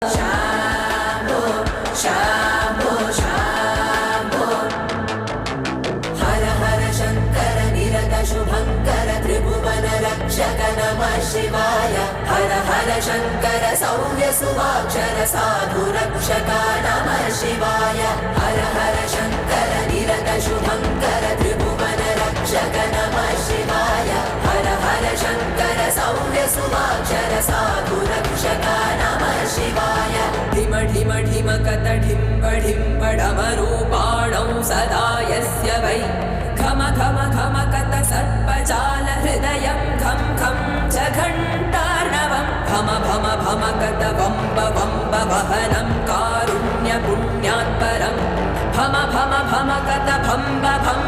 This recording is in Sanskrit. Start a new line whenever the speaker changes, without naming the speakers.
शाम्भो शाम्भो शाम्भो हर हर शङ्कर निरत शुभङ्कर त्रिभुवन रक्षक नमः शिवाय हर हर शङ्कर सौर्य सुवाक्षर साधु रक्षका नमः शिवाय हर हर शङ्कर निरत शुभङ्कर त्रिभुवन रक्षक नमः शिवाय हर हर शङ्कर सौर्य सुवाक्षर साधु रक्षका नमः शिवाय ढिम ढिम ढिम कत ढिम्ब ढिम्ब डमरूपाणौ सदा यस्य वै घम घम घम कत सर्पजाल हृदयं खं खं च घण्टार्णवं भम भम भम कत वम्ब वम्ब वहनं कारुण्य पुण्यात्परं भम भम भम कत भम्ब भम